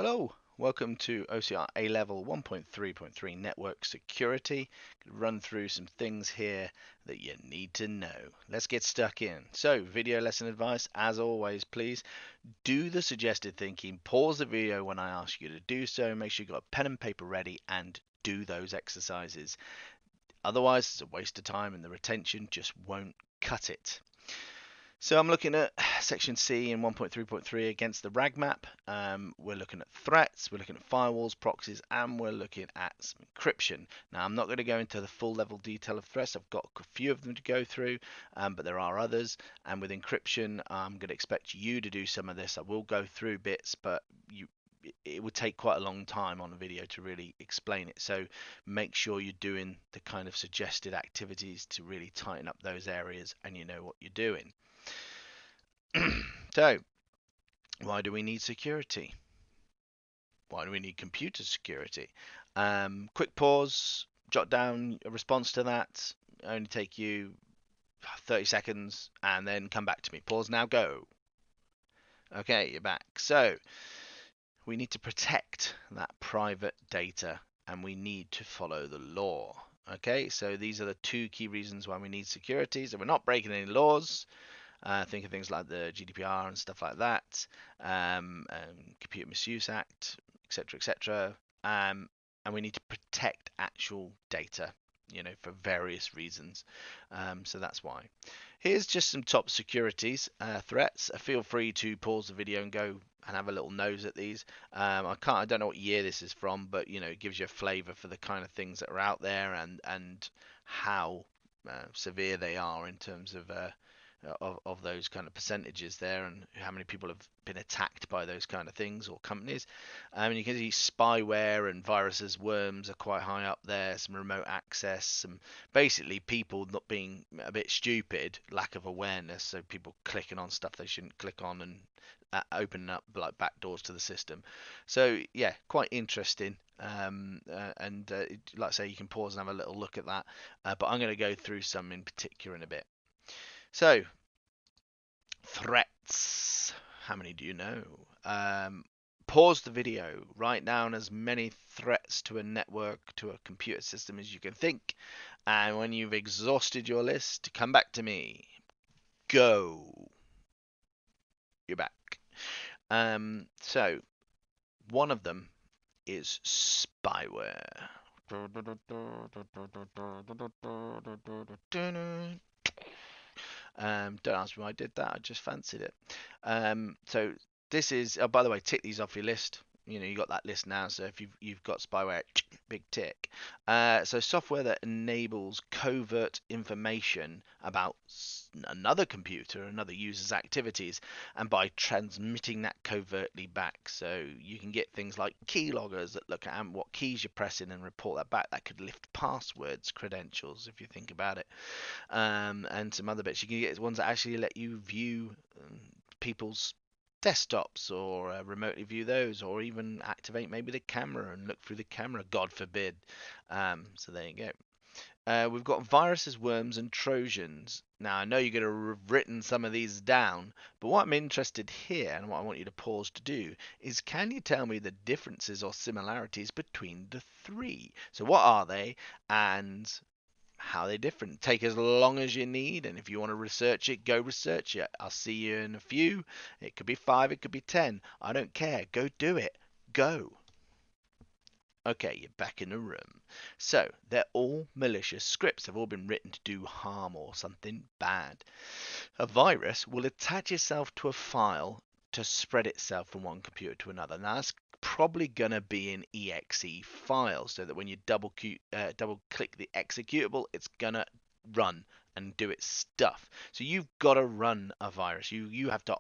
Hello, welcome to OCR A-Level 1.3.3 Network Security. Run through some things here that you need to know. Let's get stuck in. So, video lesson advice, as always, please do the suggested thinking. Pause the video when I ask you to do so. Make sure you've got a pen and paper ready and do those exercises. Otherwise, it's a waste of time and the retention just won't cut it. So I'm looking at section C in 1.3.3 against the RAG map. We're looking at threats, we're looking at firewalls, proxies, and we're looking at some encryption. Now I'm not going to go into the full level detail of threats. I've got a few of them to go through, but there are others. And with encryption, I'm going to expect you to do some of this. I will go through bits, but it would take quite a long time on a video to really explain it. So make sure you're doing the kind of suggested activities to really tighten up those areas and you know what you're doing. So, why do we need security? Why do we need computer security? Quick pause, jot down a response to that. Only take you 30 seconds and then come back to me. Pause now, go. Okay, you're back. So, we need to protect that private data and we need to follow the law. Okay, so these are the two key reasons why we need security. So, we're not breaking any laws. Think of things like the GDPR and stuff like that, Computer Misuse Act, etc., etc. And we need to protect actual data, for various reasons. So that's why. Here's just some top securities threats. Feel free to pause the video and go and have a little nose at these. I don't know what year this is from, but it gives you a flavour for the kind of things that are out there and how severe they are in terms of those kind of percentages there and how many people have been attacked by those kind of things or companies. And you can see spyware and viruses, worms are quite high up there, some remote access, some basically people not being a bit stupid, lack of awareness, so people clicking on stuff they shouldn't click on and opening up like back doors to the system. So yeah, quite interesting. Like I say, you can pause and have a little look at that, but I'm going to go through some in particular in a bit. So, threats. How many do you know? Pause the video. Write down as many threats to a network, to a computer system as you can think. And when you've exhausted your list, come back to me. Go. You're back. So, one of them is spyware. Don't ask me why I did that. I just fancied it. So this is. Oh, by the way, tick these off your list. You got that list now. So if you've got spyware, big tick. So software that enables covert information about another computer, another user's activities, and by transmitting that covertly back. So you can get things like keyloggers that look at what keys you're pressing and report that back. That could lift passwords, credentials, if you think about it, and some other bits. You can get ones that actually let you view people's desktops or remotely view those, or even activate maybe the camera and look through the camera, God forbid. So there you go. We've got viruses, worms, and Trojans. Now, I know you're going to have written some of these down, but what I'm interested here and what I want you to pause to do is, can you tell me the differences or similarities between the three? So what are they and how they're different? Take as long as you need, and if you want to research it, go research it. I'll see you in a few. It could be 5, it could be 10. I don't care. Go do it. Go. Okay, you're back in the room. So, they're all malicious scripts. They've all been written to do harm or something bad. A virus will attach itself to a file to spread itself from one computer to another. Now, that's probably going to be an exe file, so that when you double click the executable, it's going to run and do its stuff. So you've got to run a virus. You have to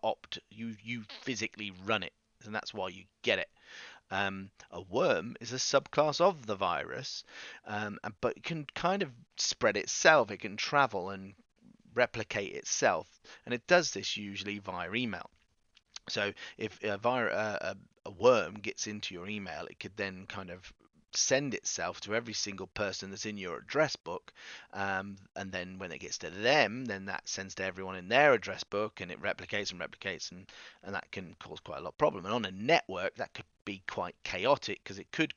you physically run it, and that's why you get it. A worm is a subclass of the virus, but it can kind of spread itself. It can travel and replicate itself, and it does this usually via email. So if a worm gets into your email, it could then kind of send itself to every single person that's in your address book, and then when it gets to them, then that sends to everyone in their address book, and it replicates and replicates, and that can cause quite a lot of problem. And on a network, that could be quite chaotic because it could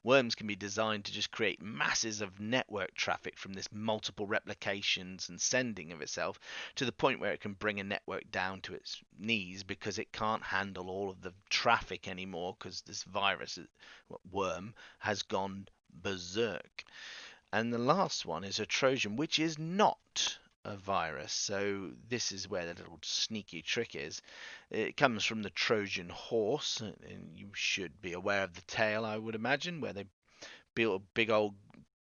worms can be designed to just create masses of network traffic from this multiple replications and sending of itself to the point where it can bring a network down to its knees because it can't handle all of the traffic anymore because this virus, worm, has gone berserk. And the last one is a Trojan, which is not a virus. So this is where the little sneaky trick is. It comes from the Trojan horse, and you should be aware of the tale, I would imagine, where they built a big old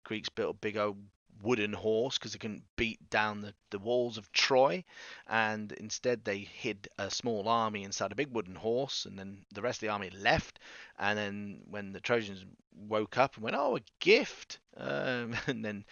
Greeks built a big old wooden horse because they couldn't beat down the walls of Troy, and instead they hid a small army inside a big wooden horse, and then the rest of the army left. And then when the Trojans woke up and went, "Oh, a gift," and then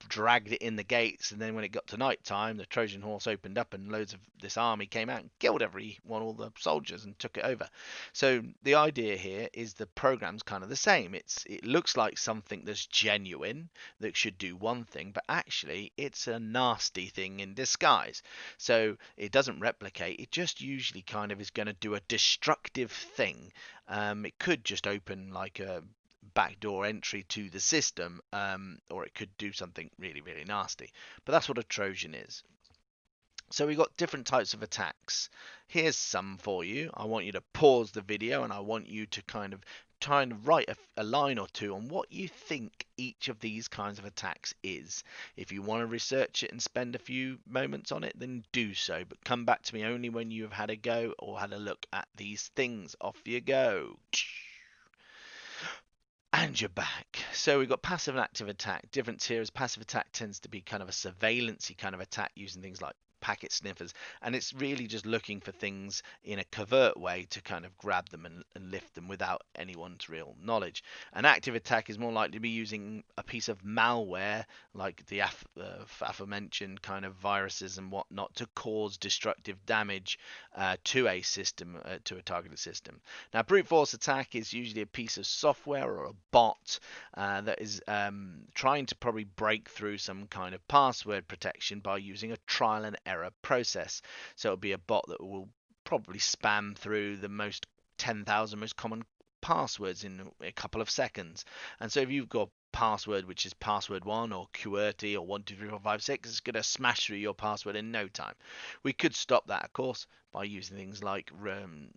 dragged it in the gates, and then when it got to night time, the Trojan horse opened up, and loads of this army came out and killed all the soldiers, and took it over. So the idea here is the program's kind of the same. It looks like something that's genuine that should do one thing, but actually it's a nasty thing in disguise. So it doesn't replicate. It just usually kind of is going to do a destructive thing. It could just open like a backdoor entry to the system, or it could do something really, really nasty. But that's what a Trojan is. So we've got different types of attacks. Here's some for you. I want you to pause the video and I want you to kind of write a line or two on what you think each of these kinds of attacks is. If you want to research it and spend a few moments on it, then do so. But come back to me only when you have had a go or had a look at these things. Off you go. And you're back. So we've got passive and active attack. Difference here is passive attack tends to be kind of a surveillance kind of attack using things like packet sniffers, and it's really just looking for things in a covert way to kind of grab them and lift them without anyone's real knowledge. An active attack is more likely to be using a piece of malware like the aforementioned kind of viruses and whatnot to cause destructive damage to a system, to a targeted system. Now, brute force attack is usually a piece of software or a bot that is trying to probably break through some kind of password protection by using a trial and error process. So it'll be a bot that will probably spam through the most 10,000 most common passwords in a couple of seconds. And so if you've got password which is password 1 or QWERTY or 123456, it's going to smash through your password in no time. We could stop that, of course, by using things like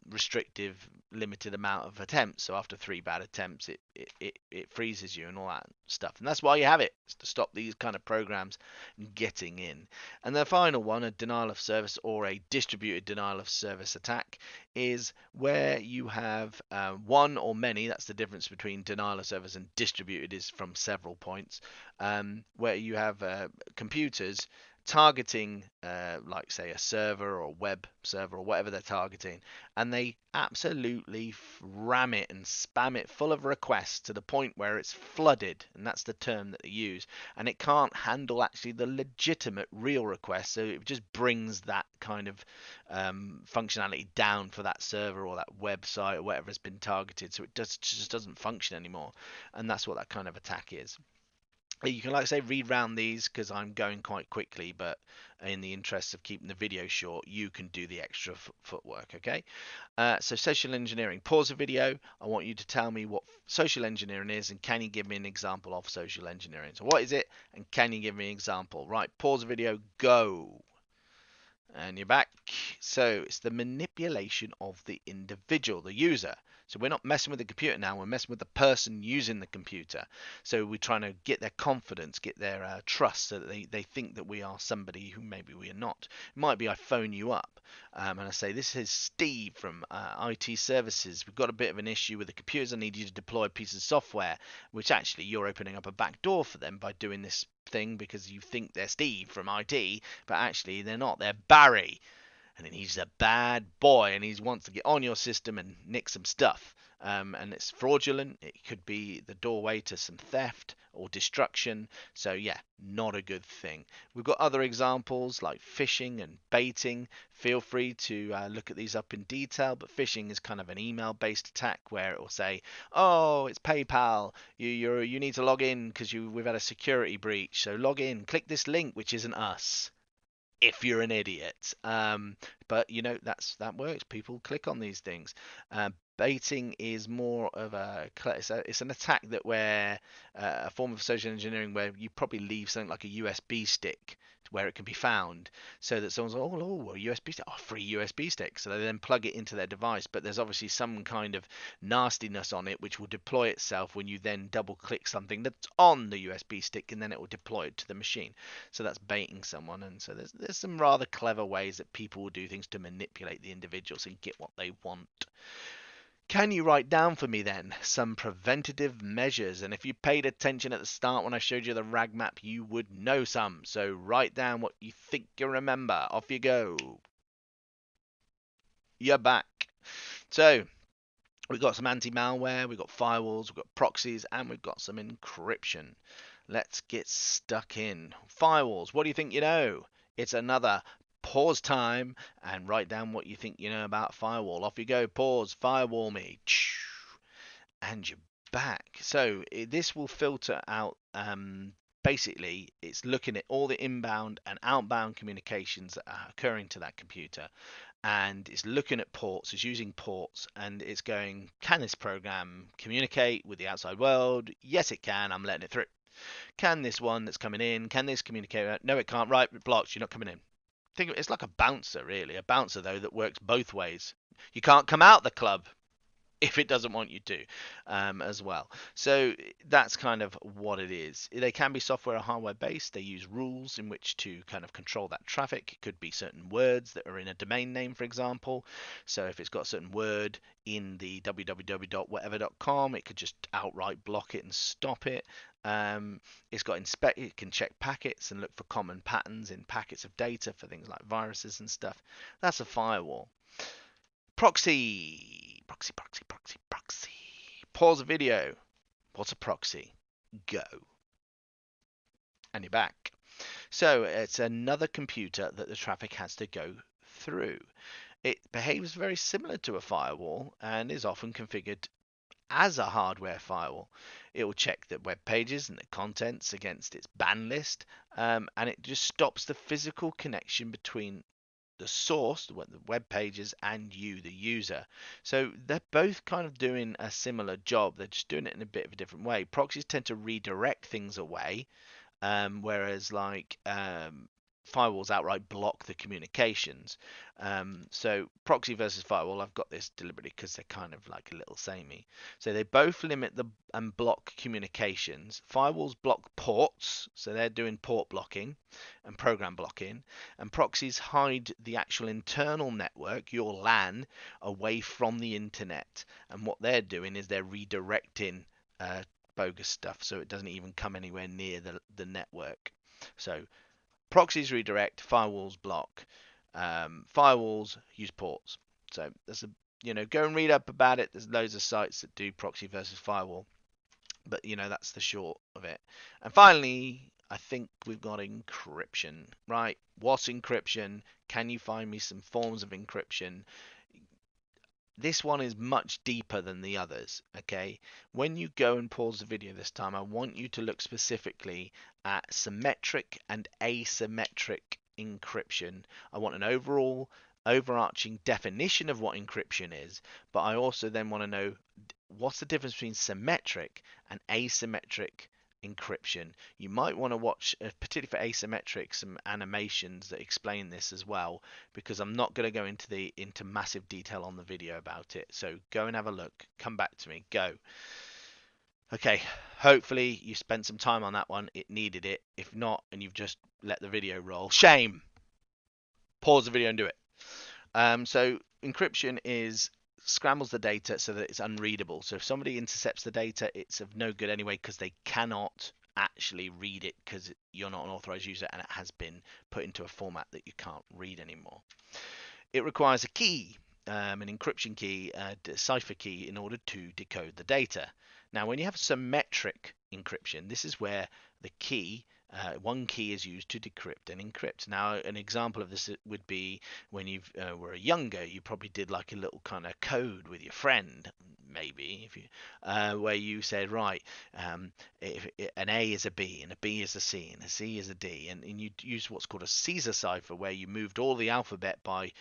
restrictive limited amount of attempts. So after 3 bad attempts it freezes you and all that stuff, and that's why you have it, is to stop these kind of programs getting in. And the final one, a denial of service or a distributed denial of service attack, is where you have one or many, that's the difference between denial of service and distributed, is from several points, where you have computers targeting like say a server or a web server or whatever they're targeting, and they absolutely ram it and spam it full of requests to the point where it's flooded, and that's the term that they use, and it can't handle actually the legitimate real requests, so it just brings that kind of functionality down for that server or that website or whatever has been targeted, so it just doesn't function anymore. And that's what that kind of attack is. You can, like I say, read round these because I'm going quite quickly, but in the interest of keeping the video short, you can do the extra footwork, okay? So social engineering. Pause the video. I want you to tell me what social engineering is, and can you give me an example of social engineering? So what is it, and can you give me an example? Right, pause the video, go. And you're back. So it's the manipulation of the individual, the user. So we're not messing with the computer now, we're messing with the person using the computer. So we're trying to get their confidence, get their trust, so that they think that we are somebody who maybe we are not. It might be I phone you up and I say, this is Steve from IT services. We've got a bit of an issue with the computers. I need you to deploy a piece of software, which actually you're opening up a back door for them by doing this thing because you think they're Steve from IT, but actually they're not. They're Barry. and then he's a bad boy and he wants to get on your system and nick some stuff. And it's fraudulent. It could be the doorway to some theft or destruction. So yeah, not a good thing. We've got other examples like phishing and baiting. Feel free to look at these up in detail, but phishing is kind of an email-based attack where it will say, "Oh, it's PayPal. You need to log in because we've had a security breach. So log in. Click this link, which isn't us." If you're an idiot. But that works. People click on these things. Baiting is more of it's an attack that where a form of social engineering where you probably leave something like a USB stick where it can be found, so that someone's like, oh, a USB stick, oh, free USB stick, so they then plug it into their device. But there's obviously some kind of nastiness on it which will deploy itself when you then double click something that's on the USB stick, and then it will deploy it to the machine. So that's baiting someone. And so there's some rather clever ways that people will do things to manipulate the individuals and get what they want. Can you write down for me then some preventative measures? And if you paid attention at the start when I showed you the RAG map, you would know some. So write down what you think you remember. Off you go. You're back. So we've got some anti-malware, we've got firewalls, we've got proxies, and we've got some encryption. Let's get stuck in. Firewalls, what do you think you know? It's another pause time and write down what you think you know about firewall. Off you go, pause, firewall me. And you're back. So this will filter out, basically, it's looking at all the inbound and outbound communications that are occurring to that computer. And it's looking at ports, it's using ports, and it's going, can this program communicate with the outside world? Yes, it can. I'm letting it through. Can this one that's coming in, can this communicate? No, it can't. Right, it blocks. You're not coming in. Think of it, it's like a bouncer, really. A bouncer, though, that works both ways. You can't come out the club if it doesn't want you to, as well. So that's kind of what it is. They can be software or hardware based. They use rules in which to kind of control that traffic. It could be certain words that are in a domain name, for example. So if it's got a certain word in the www.whatever.com, it could just outright block it and stop it. It's got inspect. It can check packets and look for common patterns in packets of data for things like viruses and stuff. That's a firewall. Proxy. Proxy. Pause the video. What's a proxy? Go. And you're back. So it's another computer that the traffic has to go through. It behaves very similar to a firewall and is often configured as a hardware firewall. It will check the web pages and the contents against its ban list, and it just stops the physical connection between the source, the web pages, and you, the user. So they're both kind of doing a similar job. They're just doing it in a bit of a different way. Proxies tend to redirect things away, whereas firewalls outright block the communications. So proxy versus firewall, I've got this deliberately because they're kind of like a little samey. So they both limit and block communications. Firewalls block ports, so they're doing port blocking and program blocking, and proxies hide the actual internal network, your LAN, away from the internet. And what they're doing is they're redirecting bogus stuff so it doesn't even come anywhere near the network. So proxies redirect, firewalls block. Firewalls use ports. So there's go and read up about it. There's loads of sites that do proxy versus firewall, but that's the short of it. And finally, I think we've got encryption, right? What's encryption? Can you find me some forms of encryption? This one is much deeper than the others, okay? When you go and pause the video this time, I want you to look specifically at symmetric and asymmetric encryption. I want an overarching definition of what encryption is, but I also then want to know what's the difference between symmetric and asymmetric encryption. You might want to watch, particularly for asymmetric, some animations that explain this as well, because I'm not going to go into massive detail on the video about it. So go and have a look. Come back to me. Go. Okay, hopefully you spent some time on that one. It needed it. If not, and you've just let the video roll, shame. Pause the video and do it. So encryption scrambles the data so that it's unreadable. So if somebody intercepts the data, it's of no good anyway because they cannot actually read it because you're not an authorized user and it has been put into a format that you can't read anymore. it requires a key, an encryption key, a cipher key, in order to decode the data. Now, when you have symmetric encryption, this is where the key, one key is used to decrypt and encrypt. Now, an example of this would be when you were younger, you probably did like a little kind of code with your friend, maybe, if you, where you said, right, if an A is a B, and a B is a C, and a C is a D, and you use what's called a Caesar cipher, where you moved all the alphabet by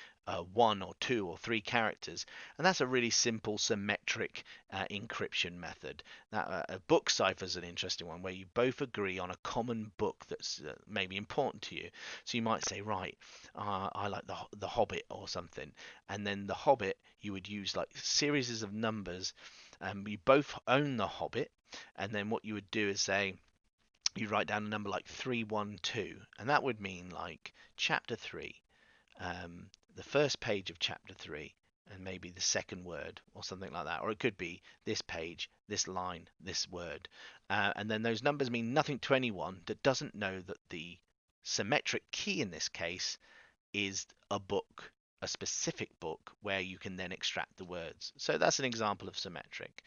one or two or three characters, and that's a really simple symmetric encryption method. Now, a book cipher is an interesting one, where you both agree on a common book that's maybe important to you. So you might say, right, I like the Hobbit or something, and then the Hobbit, you would use like series of numbers, and you both own the Hobbit, and then what you would do is say, you write down a number like 312, and that would mean like chapter 3, the first page of chapter 3, and maybe the second word or something like that. Or it could be this page, this line, this word. And then those numbers mean nothing to anyone that doesn't know that the symmetric key in this case is a book, a specific book where you can then extract the words. So that's an example of symmetric.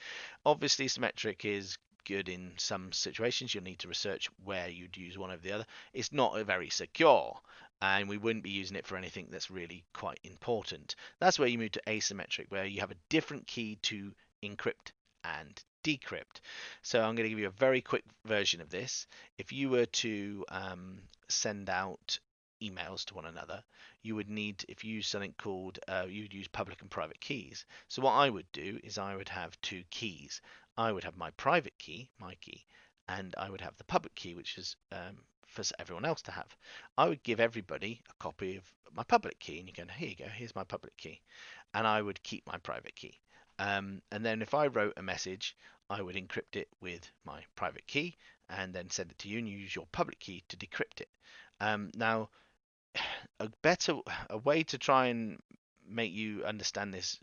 Obviously, symmetric is good in some situations. You'll need to research where you'd use one over the other. It's not very secure, and we wouldn't be using it for anything that's really quite important. That's where you move to asymmetric, where you have a different key to encrypt and decrypt. So I'm going to give you a very quick version of this. If you were to send out emails to one another, you would need, if you use something called, you'd use public and private keys. So what I would do is I would have two keys. I would have my private key, my key, and I would have the public key, which is for everyone else to have. I would give everybody a copy of my public key, and you go, here you go, here's my public key, and I would keep my private key. And then if I wrote a message, I would encrypt it with my private key, and then send it to you, and you use your public key to decrypt it. Now, a way to try and make you understand this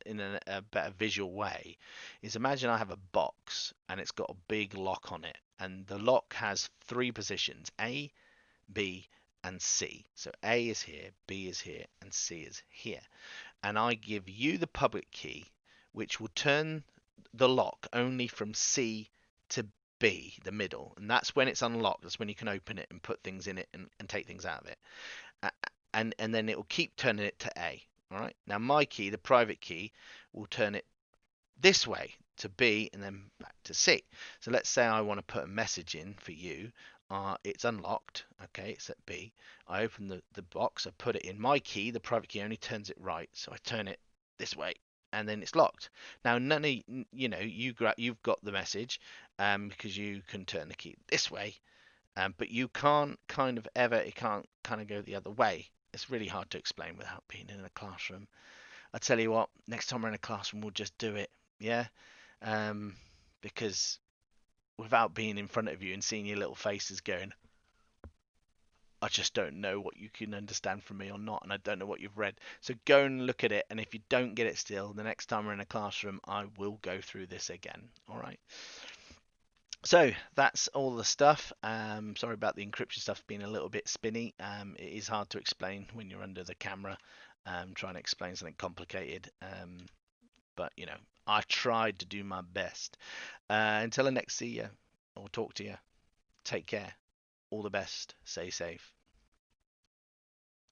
in a better visual way is, imagine I have a box and it's got a big lock on it, and the lock has three positions: A, B, and C. So A is here, B is here, and C is here. And I give you the public key, which will turn the lock only from C to B, the middle, and that's when it's unlocked. That's when you can open it and put things in it, and take things out of it. And then it will keep turning it to A. All right. Now my key, the private key, will turn it this way to B and then back to C. So let's say I want to put a message in for you. It's unlocked. Okay, it's at B. I open the box. I put it in. My key, the private key, only turns it right. So I turn it this way, and then it's locked. Now none of you've got the message, because you can turn the key this way. But you can't it can't kind of go the other way. It's really hard to explain without being in a classroom. I tell you what, next time we're in a classroom, we'll just do it, yeah? Because without being in front of you and seeing your little faces going, I just don't know what you can understand from me or not, and I don't know what you've read. So go and look at it, and if you don't get it still, the next time we're in a classroom, I will go through this again, all right? So that's all the stuff. Sorry about the encryption stuff being a little bit spinny. It is hard to explain when you're under the camera, trying to explain something complicated. But I tried to do my best. Until I next see you or talk to you, take care. All the best. Stay safe.